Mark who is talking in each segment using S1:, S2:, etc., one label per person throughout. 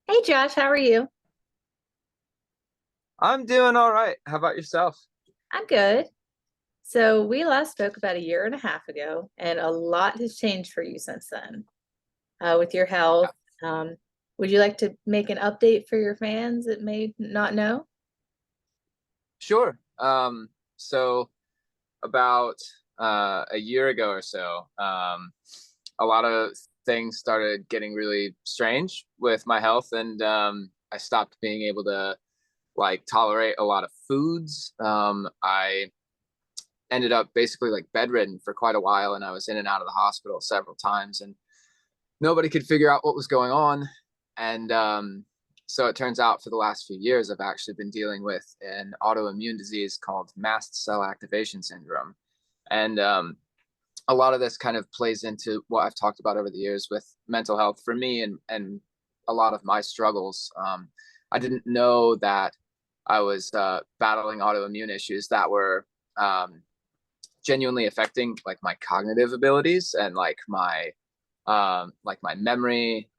S1: Hey Josh, how are you?
S2: I'm doing all right. How about yourself?
S1: I'm good. So we last spoke about a year and a half ago, and a lot has changed for you since then, with your
S2: Yeah,
S1: health. Um, would you like to make an update for your fans that may not know?
S2: sure. So about a year ago or so, a lot of things started getting really strange with my health, and I stopped being able to like tolerate a lot of foods. I ended up basically like bedridden for quite a while, and I was in and out of the hospital several times, and nobody could figure out what was going on. And so it turns out for the last few years, I've actually been dealing with an autoimmune disease called mast cell activation syndrome. And a lot of this kind of plays into what I've talked about over the years with mental health for me and a lot of my struggles. I didn't know that I was battling autoimmune issues that were genuinely affecting like my cognitive abilities and like my memory,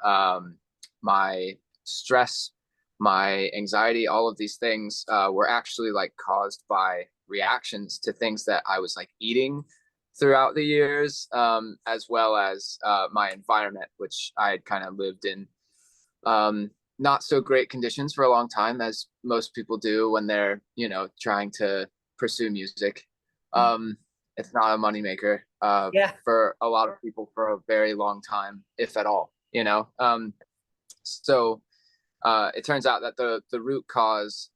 S2: my stress, my anxiety, all of these things were actually like caused by reactions to things that I was like eating throughout the years, as well as my environment, which I had kind of lived in not so great conditions for a long time, as most people do when they're, trying to pursue music. Um, it's not a moneymaker
S1: Yeah.
S2: for a lot of people for a very long time, if at all, So it turns out that the root cause,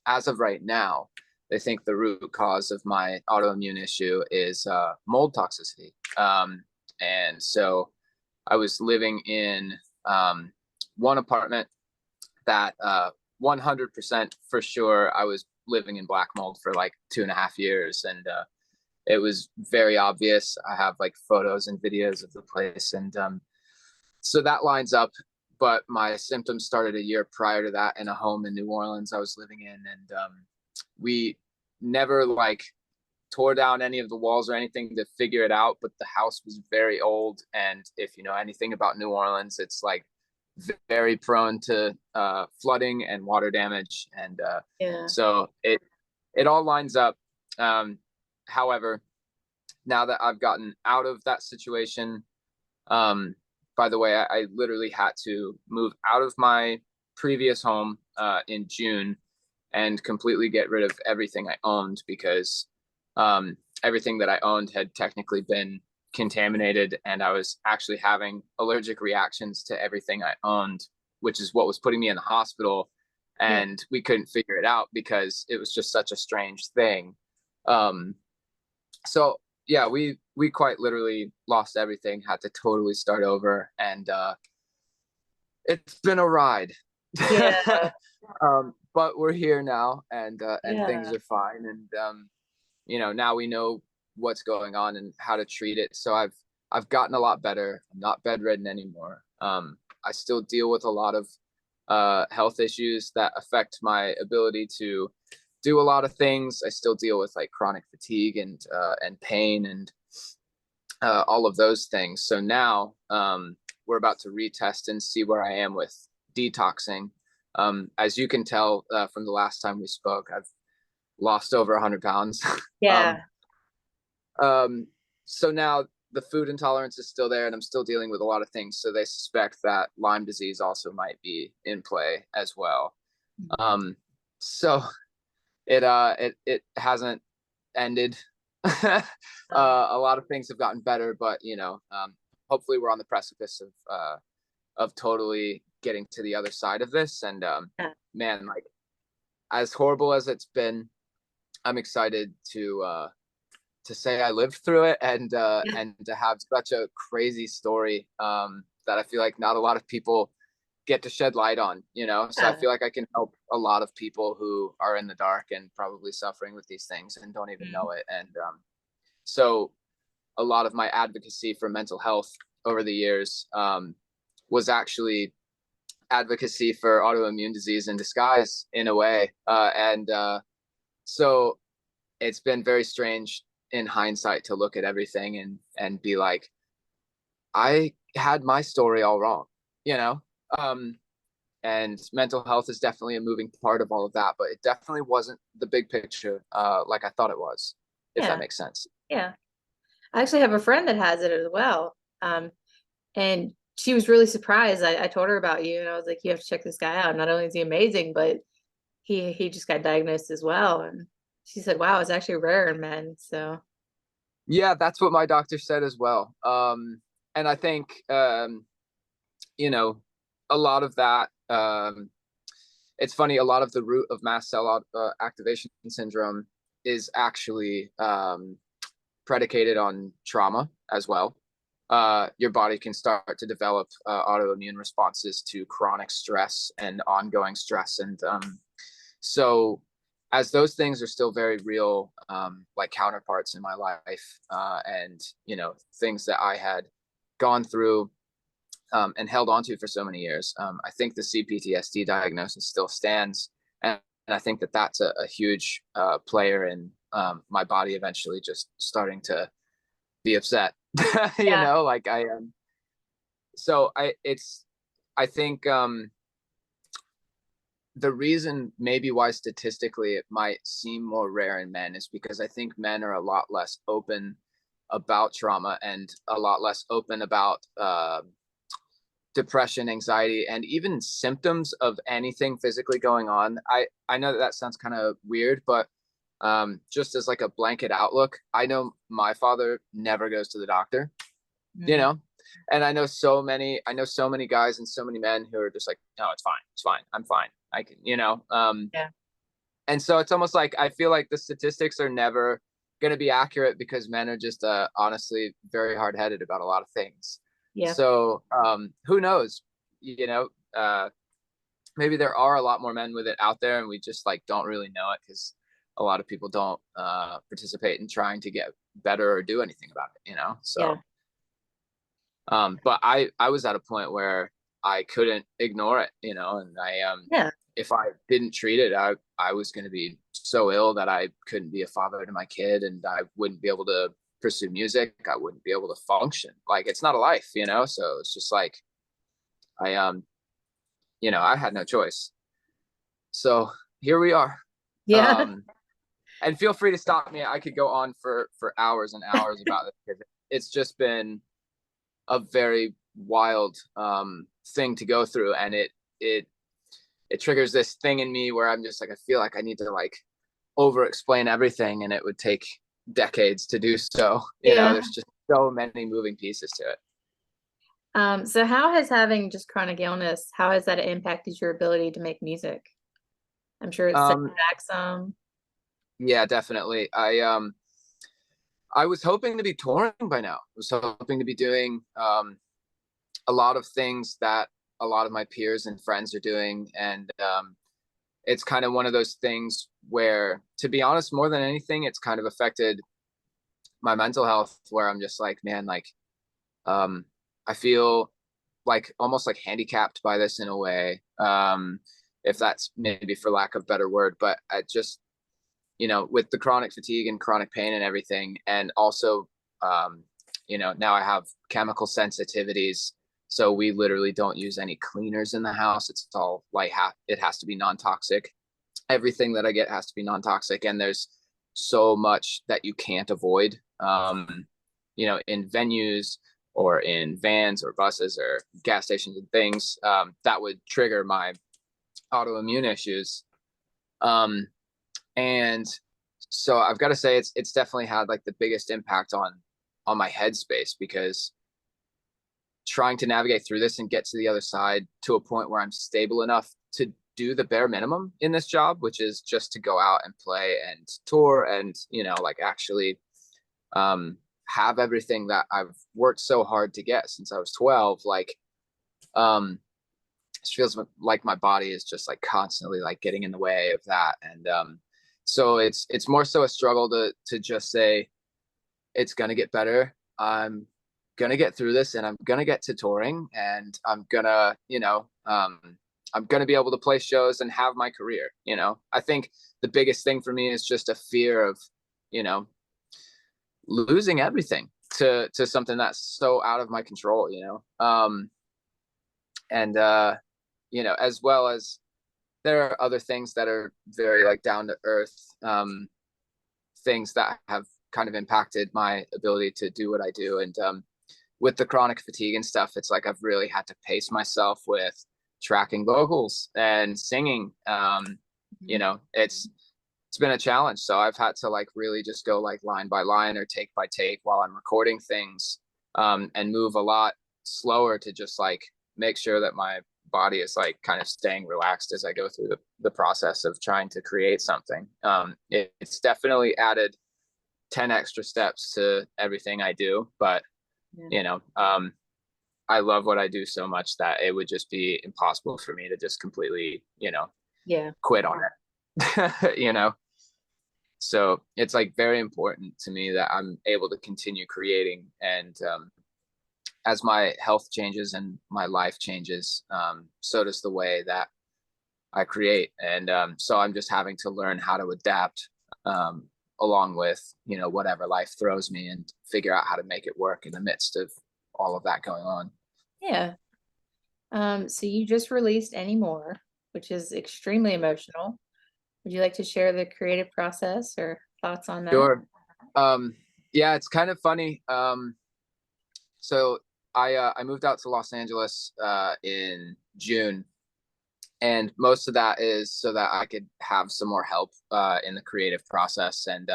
S2: as of right now, they think the root cause of my autoimmune issue is mold toxicity. And so I was living in one apartment that 100% for sure I was living in black mold for like 2.5 years, and it was very obvious. I have like photos and videos of the place, and so that lines up. But my symptoms started a year prior to that in a home in New Orleans I was living in, and we never like tore down any of the walls or anything to figure it out. But the house was very old, and if you know anything about New Orleans, it's like very prone to flooding and water damage, and
S1: Yeah.
S2: so it all lines up. Um, However, now that I've gotten out of that situation, um, by the way, I literally had to move out of my previous home in June and completely get rid of everything I owned because everything that I owned had technically been contaminated, and I was actually having allergic reactions to everything I owned, which is what was putting me in the hospital.
S1: Yeah.
S2: And we couldn't figure it out because it was just such a strange thing. Um, so yeah, we quite literally lost everything, had to totally start over, and it's been a ride.
S1: Yeah.
S2: But we're here now, and things
S1: Yeah.
S2: are fine, and now we know what's going on and how to treat it. So I've gotten a lot better. I'm not bedridden anymore. I still deal with a lot of health issues that affect my ability to do a lot of things. I still deal with like chronic fatigue and pain and all of those things. So now we're about to retest and see where I am with detoxing. As you can tell from the last time we spoke, I've lost over 100 pounds. um,
S1: Yeah.
S2: um, so now the food intolerance is still there, and I'm still dealing with a lot of things. So they suspect that Lyme disease also might be in play as well. Um, so it hasn't ended. A lot of things have gotten better, but hopefully we're on the precipice of totally getting to the other side of this. And
S1: Yeah.
S2: man, like as horrible as it's been, I'm excited to say I lived through it, and to have such a crazy story that I feel like not a lot of people get to shed light on, so I
S1: Yeah.
S2: feel like I can help a lot of people who are in the dark and probably suffering with these things and don't even
S1: Mhm.
S2: know it. And so a lot of my advocacy for mental health over the years was actually advocacy for autoimmune disease in disguise in a way. And so it's been very strange in hindsight to look at everything and be like, I had my story all wrong, you know? Um, and mental health is definitely a moving part of all of that, but it definitely wasn't the big picture like I thought it was, if that
S1: Yeah.
S2: makes sense.
S1: Yeah. I actually have a friend that has it as well. And she was really surprised. I told her about you and I was like, you have to check this guy out. Not only is he amazing, but he just got diagnosed as well. And she said, wow, it's actually rare in men. So
S2: Yeah, that's what my doctor said as well. And I think you know, a lot of that. It's funny. A lot of the root of mast cell activation syndrome is actually predicated on trauma as well. Your body can start to develop autoimmune responses to chronic stress and ongoing stress, and so as those things are still very real, like counterparts in my life, and things that I had gone through and held onto for so many years. I think the CPTSD diagnosis still stands, and I think that that's a huge player in my body eventually just starting to be upset.
S1: yeah,
S2: Like I so I think the reason maybe why statistically it might seem more rare in men is because I think men are a lot less open about trauma and a lot less open about depression, anxiety, and even symptoms of anything physically going on. I know that sounds kind of weird, but just as like a blanket outlook, I know my father never goes to the doctor, you
S1: mm,
S2: know, and I know so many guys and so many men who are just like, no, it's fine, I'm fine, I can,
S1: yeah,
S2: and so it's almost like I feel like the statistics are never going to be accurate because men are just honestly very hard-headed about a lot of things.
S1: yeah,
S2: So who knows? You know, maybe there are a lot more men with it out there, and we just like don't really know it because a lot of people don't participate in trying to get better or do anything about it.
S1: yeah,
S2: So but I was at a point where I couldn't ignore it. And I
S1: yeah,
S2: if I didn't treat it, I was going to be so ill that I couldn't be a father to my kid, and I wouldn't be able to pursue music. I wouldn't be able to function. Like it's not a life. So it's just like I I had no choice. So here we are.
S1: yeah,
S2: Um, and feel free to stop me. I could go on for hours and hours about this because it's just been a very wild thing to go through, and it it triggers this thing in me where I'm just like I feel like I need to like over explain everything, and it would take decades to do so.
S1: yeah.
S2: There's just so many moving pieces to it.
S1: So how has having just chronic illness, how has that impacted your ability to make music? I'm sure it's set you
S2: Um,
S1: back some.
S2: yeah, definitely. I was hoping to be touring by now. I was hoping to be doing a lot of things that a lot of my peers and friends are doing, and it's kind of one of those things where, to be honest, more than anything, it's kind of affected my mental health. Where I'm just like, man, like um, I feel like almost like handicapped by this in a way, if that's maybe for lack of better word. But I just with the chronic fatigue and chronic pain and everything, and also, um, now I have chemical sensitivities. So we literally don't use any cleaners in the house. It's all like it has to be non-toxic. Everything that I get has to be non-toxic, and there's so much that you can't avoid, in venues or in vans or buses or gas stations and things that would trigger my autoimmune issues. Um, and so I've got to say it's definitely had like the biggest impact on my headspace, because trying to navigate through this and get to the other side to a point where I'm stable enough to do the bare minimum in this job, which is just to go out and play and tour and like actually have everything that I've worked so hard to get since I was 12. Like it feels like my body is just like constantly like getting in the way of that. And so it's more so a struggle to just say it's gonna get better. I'm gonna get through this, and I'm gonna get to touring, and I'm gonna be able to play shows and have my career. I think the biggest thing for me is just a fear of you know losing everything to something that's so out of my control. And as well as there are other things that are very like down to earth, things that have kind of impacted my ability to do what I do. And with the chronic fatigue and stuff, it's like I've really had to pace myself with tracking vocals and singing.
S1: Mhm.
S2: It's been a challenge. So I've had to like really just go like line by line or take by take while I'm recording things, and move a lot slower to just like make sure that my body is like kind of staying relaxed as I go through the process of trying to create something. It's definitely added 10 extra steps to everything I do, but
S1: Yeah.
S2: you know, um, I love what I do so much that it would just be impossible for me to just completely,
S1: Yeah.
S2: quit on it. So it's like very important to me that I'm able to continue creating. And as my health changes and my life changes, so does the way that I create. And so I'm just having to learn how to adapt, um, along with, whatever life throws me, and figure out how to make it work in the midst of all of that going on.
S1: Yeah. So you just released Any More, which is extremely emotional. Would you like to share the creative process or thoughts on that?
S2: Sure. Um, yeah, it's kind of funny. So I moved out to Los Angeles in June, and most of that is so that I could have some more help in the creative process, and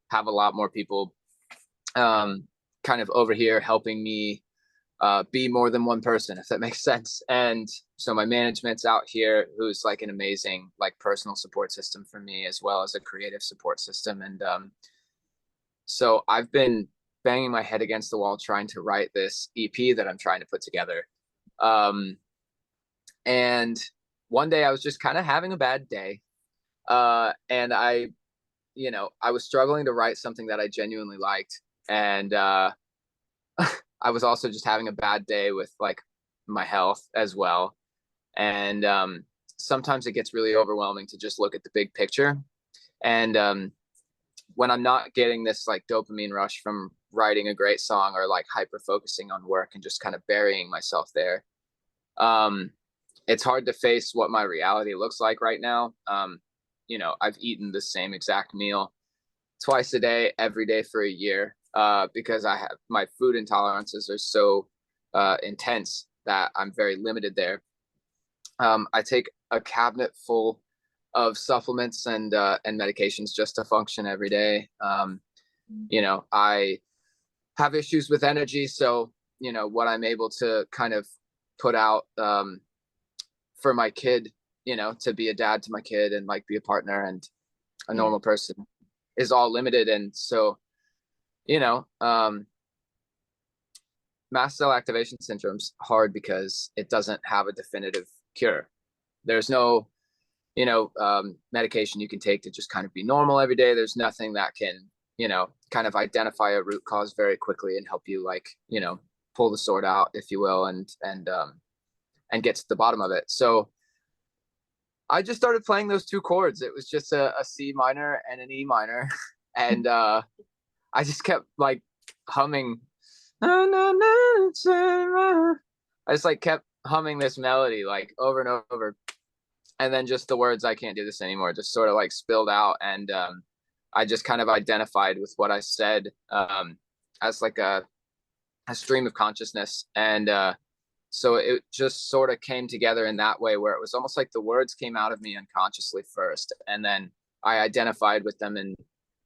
S2: have a lot more people um, kind of over here helping me be more than one person, if that makes sense. And so my management's out here, who's like an amazing like personal support system for me, as well as a creative support system. And so I've been banging my head against the wall trying to write this EP that I'm trying to put together. Um, and one day I was just kind of having a bad day. And I was struggling to write something that I genuinely liked. And I was also just having a bad day with like my health as well. And sometimes it gets really overwhelming to just look at the big picture. And when I'm not getting this like dopamine rush from writing a great song, or like hyper focusing on work and just kind of burying myself there, um, it's hard to face what my reality looks like right now. I've eaten the same exact meal twice a day, every day for a year, because I have my food intolerances are so intense that I'm very limited there. I take a cabinet full of supplements and medications just to function every day. I have issues with energy, so what I'm able to kind of put out, for my kid, to be a dad to my kid and like be a partner and a
S1: Yeah.
S2: normal person, is all limited. And so, you know, um, mast cell activation syndrome's hard because it doesn't have a definitive cure. There's no, medication you can take to just kind of be normal every day. There's nothing that can, kind of identify a root cause very quickly and help you like, pull the sword out, if you will, and get to the bottom of it. So I just started playing those two chords. It was just a C minor and an E minor. And I just kept like humming. I just like kept humming this melody like over and over. And then just the words, "I can't do this anymore," just sort of like spilled out. And I just kind of identified with what I said, as like a stream of consciousness. And so it just sort of came together in that way, where it was almost like the words came out of me unconsciously first, and then I identified with them in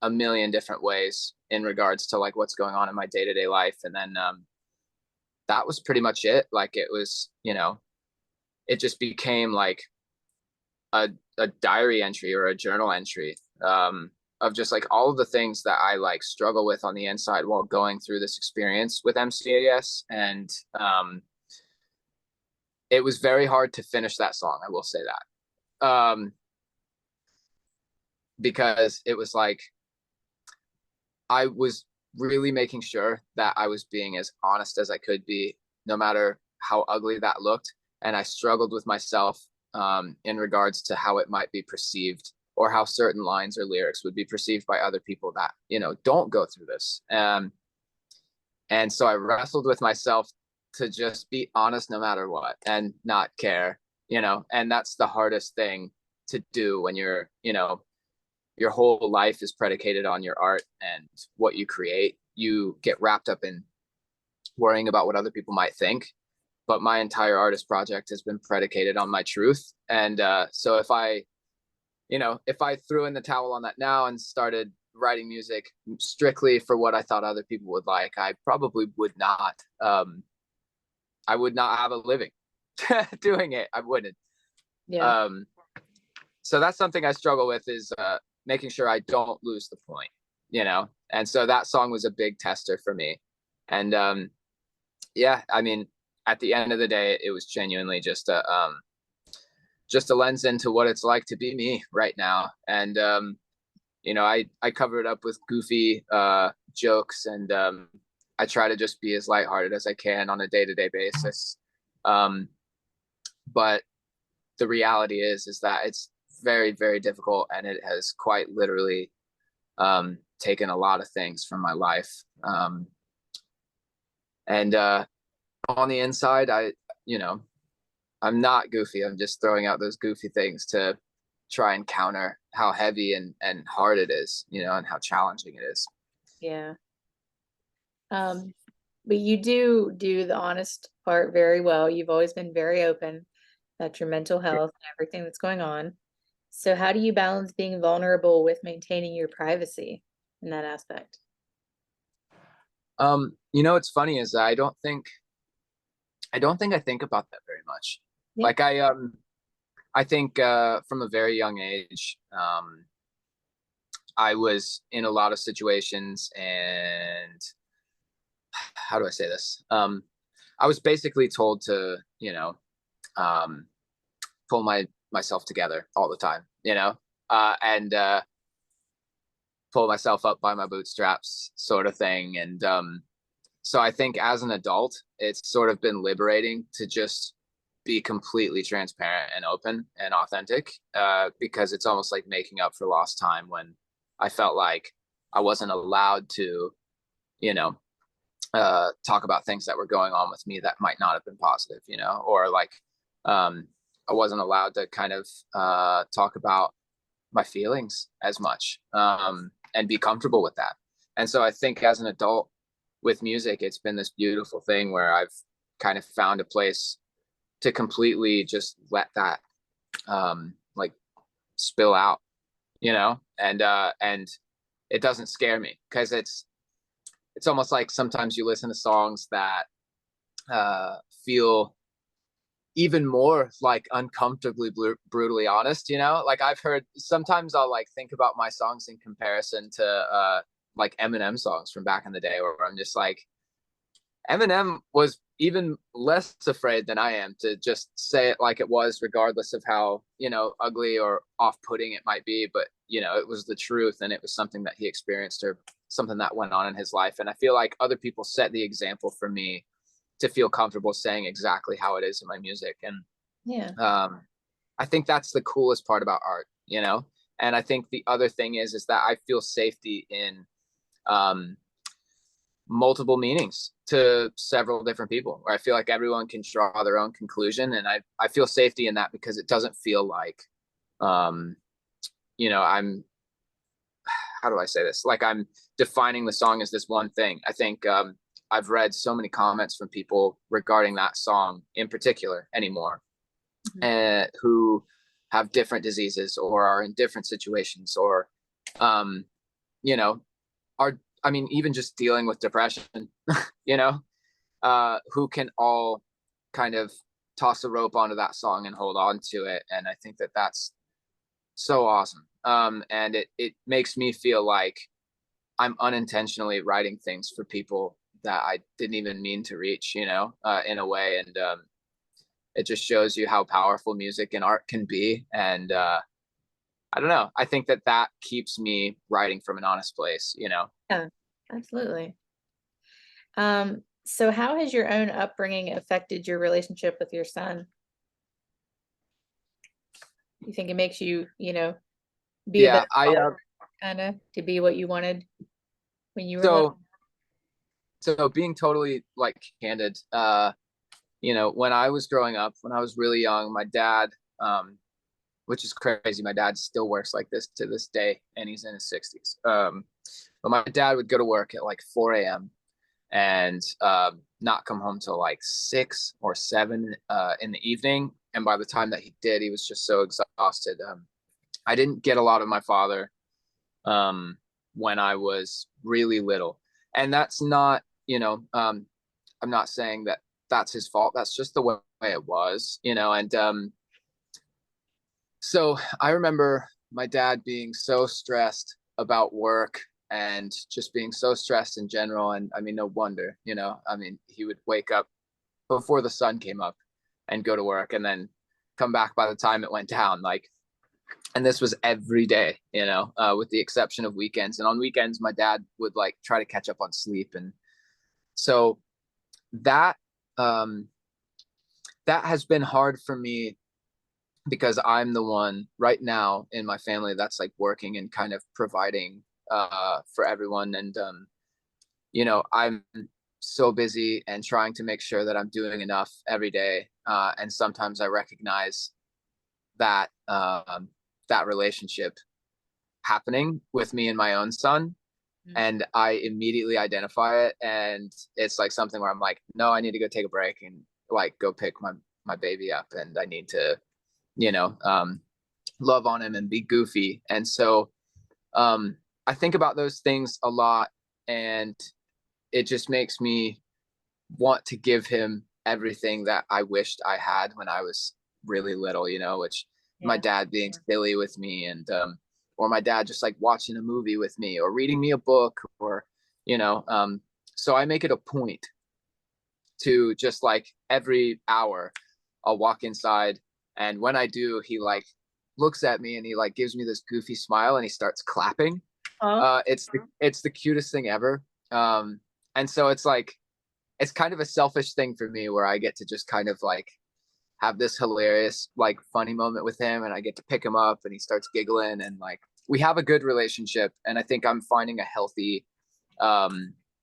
S2: a million different ways in regards to like what's going on in my day-to-day life. And then that was pretty much it. Like it was, it just became like a diary entry or a journal entry, of just like all of the things that I like struggle with on the inside while going through this experience with MCAS. And it was very hard to finish that song, I will say that, because it was like I was really making sure that I was being as honest as I could be, no matter how ugly that looked. And I struggled with myself, in regards to how it might be perceived, or how certain lines or lyrics would be perceived by other people that, don't go through this. And so I wrestled with myself to just be honest no matter what and not care. and that's the hardest thing to do when your whole life is predicated on your art and what you create. You get wrapped up in worrying about what other people might think. But my entire artist project has been predicated on my truth. And so if I threw in the towel on that now and started writing music strictly for what I thought other people would like, I probably would not. I would not have a living doing it. I wouldn't.
S1: Yeah.
S2: Um, so that's something I struggle with is making sure I don't lose the point. And so that song was a big tester for me. And yeah, I mean, at the end of the day, it was genuinely just a lens into what it's like to be me right now. And I cover it up with goofy jokes, and I try to just be as lighthearted as I can on a day-to-day basis. But the reality is that it's very, very difficult, and it has quite literally taken a lot of things from my life. And on the inside, I'm not goofy. I'm just throwing out those goofy things to try and counter how heavy and hard it is, and how challenging it is.
S1: Yeah. Um, but you do the honest part very well. You've always been very open about your mental health and everything that's going on. So how do you balance being vulnerable with maintaining your privacy in that aspect?
S2: What's funny is I don't think I think about that very much.
S1: Yeah.
S2: Like I think from a very young age, I was in a lot of situations, and how do I say this? I was basically told to, um, pull myself together all the time, and pull myself up by my bootstraps, sort of thing. And so I think as an adult, it's sort of been liberating to just be completely transparent and open and authentic, because it's almost like making up for lost time when I felt like I wasn't allowed to, you know, talk about things that were going on with me that might not have been positive, or like I wasn't allowed to kind of talk about my feelings as much, and be comfortable with that. And so I think as an adult with music, it's been this beautiful thing where I've kind of found a place to completely just let that like spill out, and it doesn't scare me because it's almost like sometimes you listen to songs that feel even more like uncomfortably brutally honest, like I've heard sometimes I'll like think about my songs in comparison to like Eminem songs from back in the day, where I'm just like, Eminem was even less afraid than I am to just say it like it was, regardless of how, ugly or off-putting it might be. But, it was the truth, and it was something that he experienced, or something that went on in his life. And I feel like other people set the example for me to feel comfortable saying exactly how it is in my music. And
S1: Yeah.
S2: I think that's the coolest part about art, And I think the other thing is that I feel safety in um, multiple meanings to several different people, where I feel like everyone can draw their own conclusion. And I feel safety in that because it doesn't feel like, um, I'm, how do I say this? Like I'm defining the song as this one thing. I think I've read so many comments from people regarding that song in particular anymore, who have different diseases or are in different situations, or, um, are, I mean, even just dealing with depression, who can all kind of toss a rope onto that song and hold on to it. And I think that that's so awesome. And it makes me feel like I'm unintentionally writing things for people that I didn't even mean to reach, in a way. And it just shows you how powerful music and art can be. And I don't know. I think that keeps me writing from an honest place.
S1: Yeah, absolutely. So how has your own upbringing affected your relationship with your son? You think it makes you, be a
S2: Yeah,
S1: better father, kind of, to be what you wanted when you were little?
S2: so being totally like candid, when I was growing up, when I was really young, my dad, which is crazy, my dad still works like this to this day, and he's in his 60s. But my dad would go to work at like 4 a.m. and not come home till like 6 or 7 in the evening. And by the time that he did, he was just so exhausted. I didn't get a lot of my father when I was really little. And that's not, I'm not saying that that's his fault. That's just the way it was, and so I remember my dad being so stressed about work and just being so stressed in general. And I mean, no wonder, I mean, he would wake up before the sun came up and go to work and then come back by the time it went down. Like, and this was every day, with the exception of weekends. And on weekends, my dad would like try to catch up on sleep. And so that, that has been hard for me because I'm the one right now in my family that's like working and kind of providing for everyone. And I'm so busy and trying to make sure that I'm doing enough every day. And sometimes I recognize that that relationship happening with me and my own son. And I immediately identify it. And it's like something where I'm like, no, I need to go take a break and like go pick my baby up. And I need to, love on him and be goofy. And so I think about those things a lot, and it just makes me want to give him everything that I wished I had when I was really little, which my dad being silly with me, and or my dad just like watching a movie with me or reading me a book, or so I make it a point to just like every hour I'll walk inside, and when I do, he like looks at me and he like gives me this goofy smile and he starts clapping. It's the cutest thing ever. And so it's like it's kind of a selfish thing for me where I get to just kind of like have this hilarious like funny moment with him, and I get to pick him up and he starts giggling, and like we have a good relationship. And I think I'm finding a healthy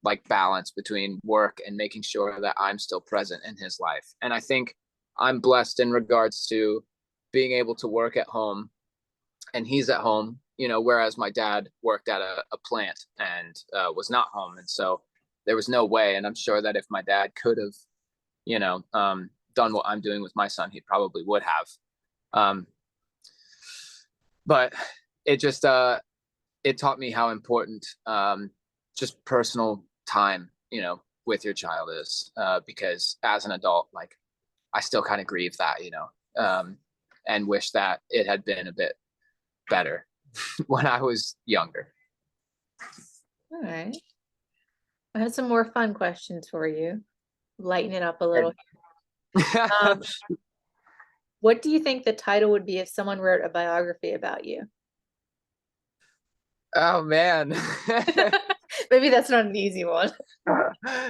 S2: like balance between work and making sure that I'm still present in his life. And I think I'm blessed in regards to being able to work at home and he's at home, whereas my dad worked at a plant and was not home. And so there was no way. And I'm sure that if my dad could have, done what I'm doing with my son, he probably would have. But it just, it taught me how important just personal time, with your child is, because as an adult, like I still kind of grieve that, and wish that it had been a bit better when I was younger.
S1: All right. I had some more fun questions for you. Lighten it up a little. What do you think the title would be if someone wrote a biography about you?
S2: Oh man.
S1: Maybe that's not an easy one.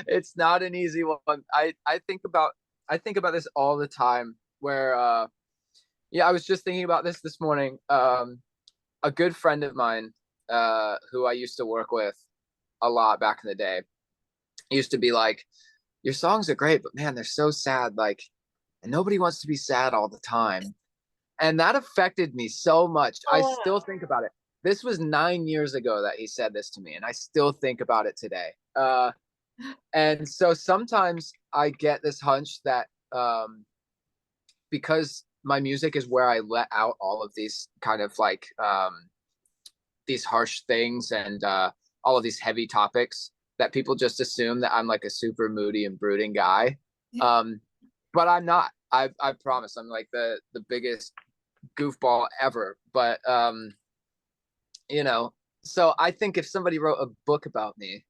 S2: It's not an easy one. I think about this all the time where I was just thinking about this morning. A good friend of mine who I used to work with a lot back in the day used to be like, your songs are great, but man, they're so sad, like, and nobody wants to be sad all the time. And that affected me so much. I still think about it. This was 9 years ago that he said this to me, and I still think about it today. And so sometimes I get this hunch that because my music is where I let out all of these kind of like these harsh things and all of these heavy topics, that people just assume that I'm like a super moody and brooding guy. But I'm not. I promise. I'm like the biggest goofball ever. But so I think if somebody wrote a book about me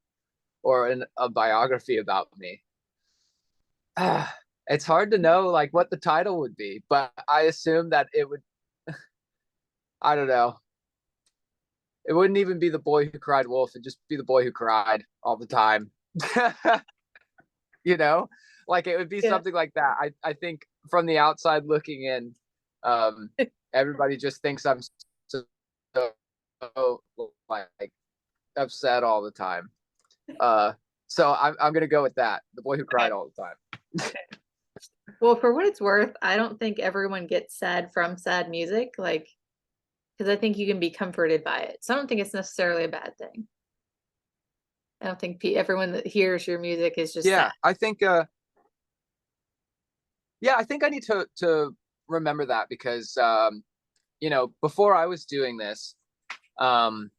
S2: or a biography about me, it's hard to know like what the title would be, but I assume that it would, I don't know. It wouldn't even be The Boy Who Cried Wolf. It'd just be The Boy Who Cried all the time. Like it would be something like that. I think from the outside looking in, everybody just thinks I'm so like upset all the time. So I'm gonna go with that. The Boy Who Cried all the time.
S1: Well, for what it's worth, I don't think everyone gets sad from sad music, like, because I think you can be comforted by it. So I don't think it's necessarily a bad thing. I don't think everyone that hears your music is just sad.
S2: Yeah, I think I need to remember that because before I was doing this, um,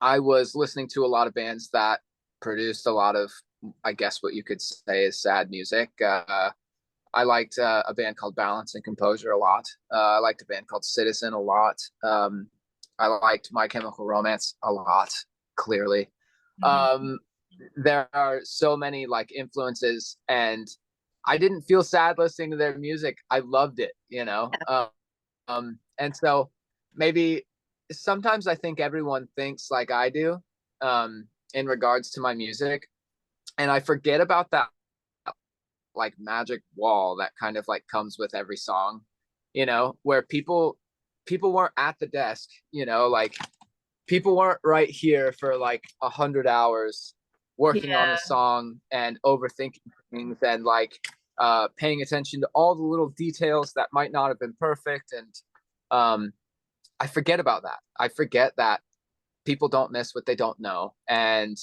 S2: I was listening to a lot of bands that produced a lot of, I guess, what you could say is sad music. I liked a band called Balance and Composure a lot. I liked a band called Citizen a lot. I liked My Chemical Romance a lot, clearly.
S1: Mhm.
S2: Um, there are so many like influences, and I didn't feel sad listening to their music. I loved it, you know. And so maybe sometimes I think everyone thinks like I do, in regards to my music, and I forget about that like magic wall that kind of like comes with every song, where people weren't at the desk, like people weren't right here for like 100 hours working on the
S1: Yeah.
S2: song and overthinking things and like paying attention to all the little details that might not have been perfect. And um, I forget about that. I forget that people don't miss what they don't know. And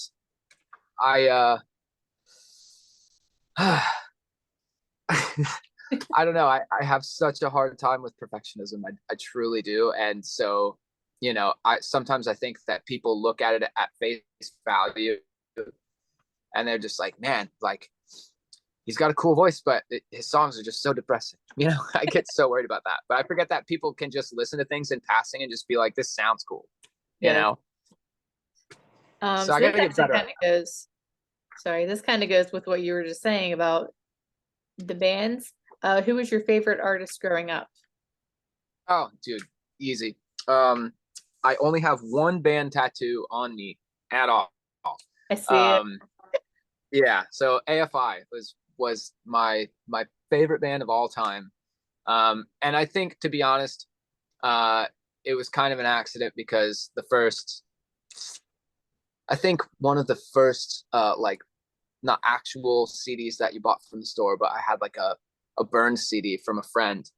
S2: I I don't know. I have such a hard time with perfectionism. I truly do. And so, I sometimes I think that people look at it at face value and they're just like, man, like he's got a cool voice, but his songs are just so depressing. I get so worried about that. But I forget that people can just listen to things in passing and just be like, this sounds cool, you
S1: Yeah.
S2: know? So I
S1: So
S2: got
S1: this
S2: to get
S1: actually
S2: better at
S1: kind of
S2: that.
S1: goes, sorry, this kind of goes with what you were just saying about the bands. Who was your favorite artist growing up?
S2: Oh, dude, easy. Um, I only have one band tattoo on me at all.
S1: I see it.
S2: Um, yeah, so AFI was my favorite band of all time. And I think, to be honest, uh, it was kind of an accident because I think one of the first, like not actual CDs that you bought from the store, but I had like a burned CD from a friend,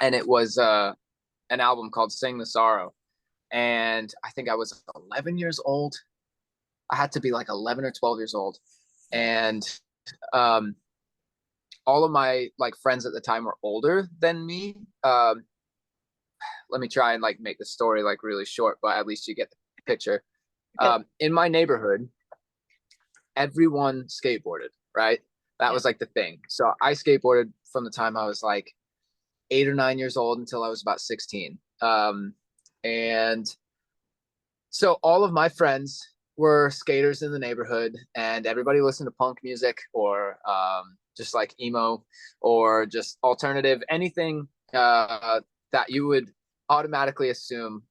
S2: and it was an album called "Sing the Sorrow," and I think I was 11 years old. I had to be like 11 or 12 years old, and um, all of my like friends at the time were older than me. Let me try and like make the story like really short, but at least you get the picture.
S1: Okay.
S2: In my neighborhood, everyone skateboarded, right? That
S1: Yeah.
S2: was like the thing. So I skateboarded from the time I was like 8 or 9 years old until I was about 16. And so all of my friends were skaters in the neighborhood, and everybody listened to punk music or just like emo or just alternative, anything that you would automatically assume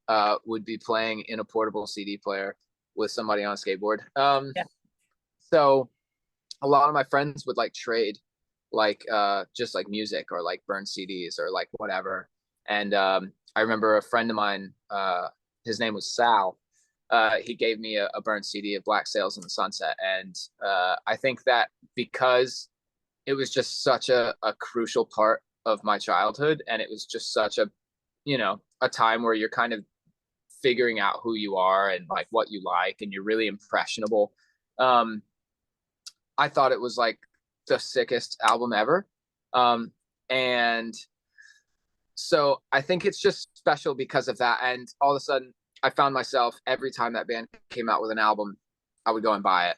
S2: would be playing in a portable CD player with somebody on a skateboard.
S1: Yeah.
S2: So a lot of my friends would like trade like just like music or like burn CDs or like whatever. And I remember a friend of mine, his name was Sal. He gave me a burnt CD of Black Sails in the Sunset, and I think that because it was just such a crucial part of my childhood, and it was just such a time where you're kind of figuring out who you are and like what you like, and you're really impressionable. Um, I thought it was like the sickest album ever. Um, and so I think it's just special because of that. And all of a sudden, I found myself every time that band came out with an album, I would go and buy it.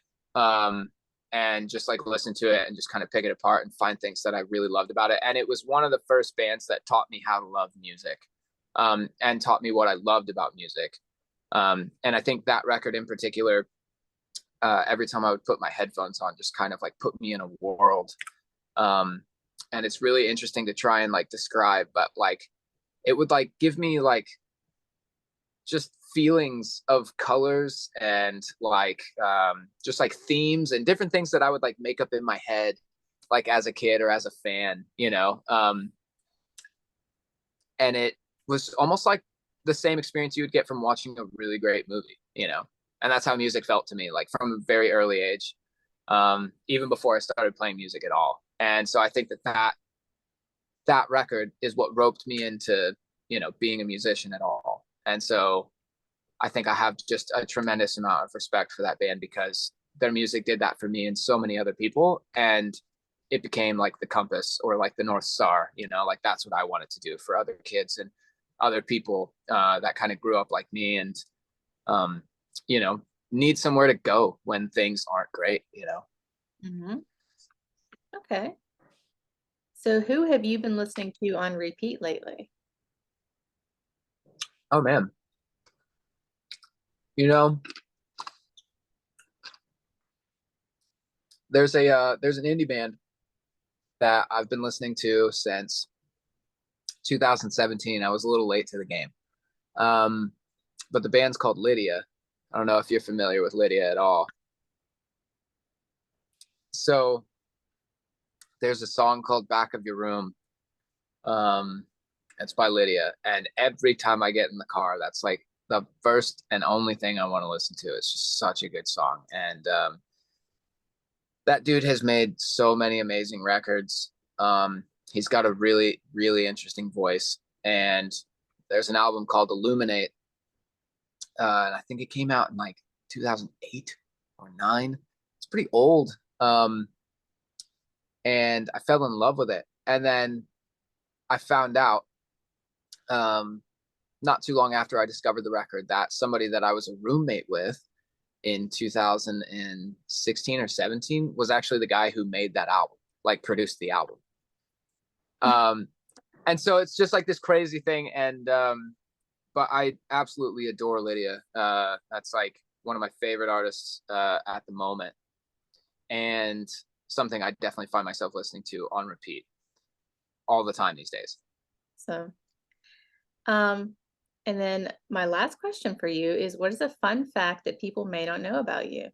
S2: And just like listen to it and just kind of pick it apart and find things that I really loved about it. And it was one of the first bands that taught me how to love music, and taught me what I loved about music. And I think that record in particular, every time I would put my headphones on, just kind of like put me in a world. Um, and it's really interesting to try and like describe, but like it would like give me like just feelings of colors and like just like themes and different things that I would like make up in my head, like as a kid or as a fan, and it was almost like the same experience you would get from watching a really great movie. And that's how music felt to me, like from a very early age, even before I started playing music at all. And so I think that record is what roped me into, being a musician at all. And so I think I have just a tremendous amount of respect for that band because their music did that for me and so many other people. And it became like the compass or like the North Star, like that's what I wanted to do for other kids and other people that kind of grew up like me and, um, you know, need somewhere to go when things aren't great.
S1: Mm-hmm. Okay. So who have you been listening to on repeat lately?
S2: Oh man, you know, there's an indie band that I've been listening to since 2017. I was a little late to the game. Um, but the band's called Lydia. I don't know if you're familiar with Lydia at all. So there's a song called Back of Your Room. Um, it's by Lydia. And every time I get in the car, that's like the first and only thing I want to listen to. It's just such a good song. And that dude has made so many amazing records. He's got a really, really interesting voice. And there's an album called Illuminate. And I think it came out in like 2008 or 9. It's pretty old. And I fell in love with it. And then I found out um, not too long after I discovered the record that somebody that I was a roommate with in 2016 or 17 was actually the guy who made that album, like produced the album. Um, and so it's just like this crazy thing. And but I absolutely adore Lydia. That's like one of my favorite artists at the moment, and something I definitely find myself listening to on repeat all the time these days.
S1: So, um, and then my last question for you is, what is a fun fact that people may not know about you?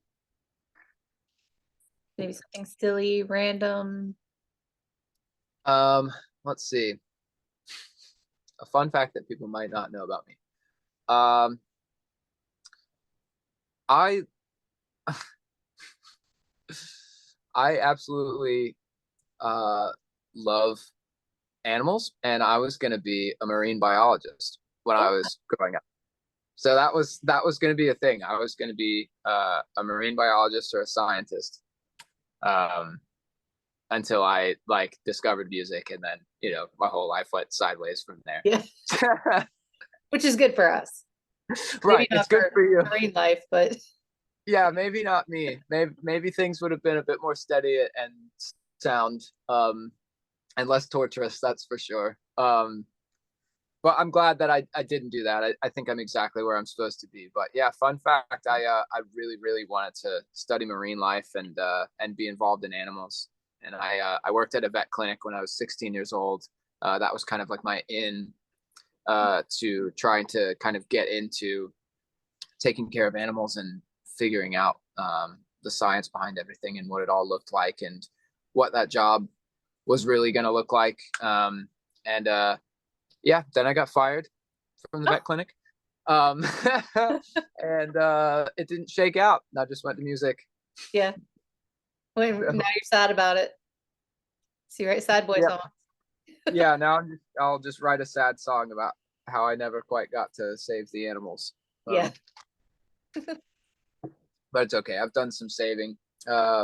S1: Maybe something silly, random.
S2: Um, let's see. A fun fact that people might not know about me. Um, I I absolutely uh, love animals, and I was going to be a marine biologist when I
S1: Oh,
S2: was growing up. So that was going to be a thing. I was going to be a marine biologist or a scientist um, until I like discovered music, and then my whole life went sideways from there.
S1: yeah, which is good for us. Maybe
S2: Right, it's
S1: not
S2: good
S1: for
S2: for you.
S1: marine life, but
S2: Yeah, maybe not me. Maybe things would have been a bit more steady and sound and less torturous. That's for sure. But I'm glad that I didn't do that. I think I'm exactly where I'm supposed to be. But yeah, fun fact, I really wanted to study marine life and be involved in animals. And I worked at a vet clinic when I was 16 years old. That was kind of like my in to trying to kind of get into taking care of animals and figuring out the science behind everything and what it all looked like and what that job was really going to look like. And yeah, then I got fired from the vet clinic. Um, and it didn't shake out. I just went to music.
S1: yeah. Well, now
S2: So,
S1: you're sad about it. So you write sad boy
S2: yeah,
S1: songs.
S2: yeah. Now I'll just write a sad song about how I never quite got to save the animals.
S1: Yeah.
S2: But it's okay. I've done some saving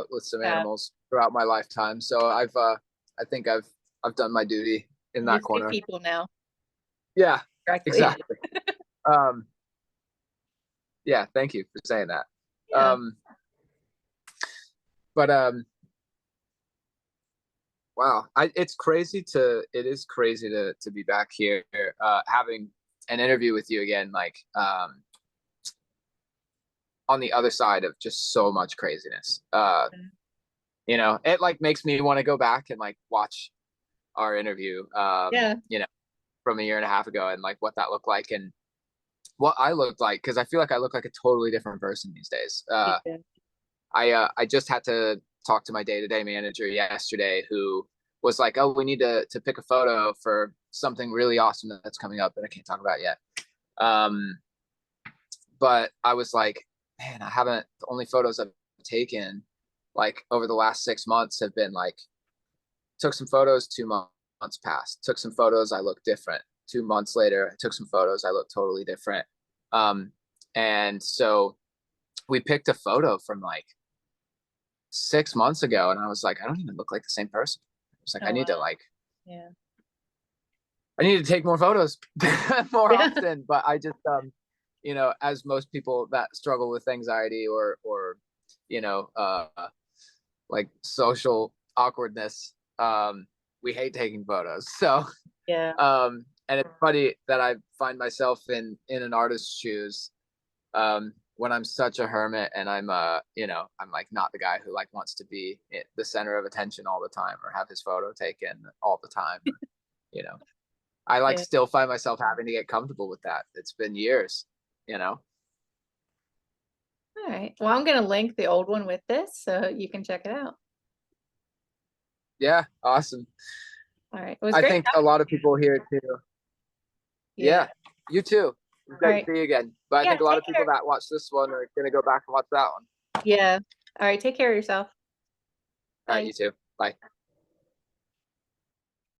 S2: with some
S1: Yeah.
S2: animals throughout my lifetime, so I think I've done my duty in
S1: You
S2: that
S1: save
S2: corner.
S1: people now
S2: Yeah,
S1: directly.
S2: exactly. Um, yeah, thank you for saying that.
S1: Yeah.
S2: Um, but wow, it is crazy to be back here, having an interview with you again, like on the other side of just so much craziness. It like makes me want to go back and like watch our interview,
S1: Yeah.
S2: from a year and a half ago and like what that looked like and what I looked like. Cause I feel like I look like a totally different person these days.
S1: Yeah.
S2: I just had to talk to my day-to-day manager yesterday who was like, oh, we need to pick a photo for something really awesome that's coming up that I can't talk about yet. Um, but I was like, man, the only photos I've taken like over the last 6 months have been like took some photos, 2 months passed. Took some photos, I looked different. 2 months later, I took some photos, I looked totally different. And so we picked a photo from like 6 months ago, and I was like, I don't even look like the same person. I was like,
S1: Oh, wow. Yeah.
S2: I need to take more photos more
S1: Yeah.
S2: often. But I just, as most people that struggle with anxiety or, you know, like social awkwardness, we hate taking photos. So,
S1: Yeah.
S2: and it's funny that I find myself in an artist's shoes, when I'm such a hermit and I'm like not the guy who like wants to be the center of attention all the time or have his photo taken all the time. You know, I like
S1: Yeah.
S2: still find myself having to get comfortable with that. It's been years, you know.
S1: All right. Well, I'm going to link the old one with this so you can check it out.
S2: Yeah, awesome.
S1: All right. It was
S2: I
S1: great
S2: think a
S1: talking
S2: lot of
S1: to you.
S2: people here too.
S1: Yeah.
S2: Yeah, you too. It's
S1: All
S2: great
S1: right.
S2: to see you again. But I
S1: Yeah.
S2: think a lot
S1: Take
S2: of people
S1: care.
S2: that watch this one are gonna go back and watch that one.
S1: Yeah. All right. Take care of yourself.
S2: All right,
S1: Bye.
S2: you too. Bye.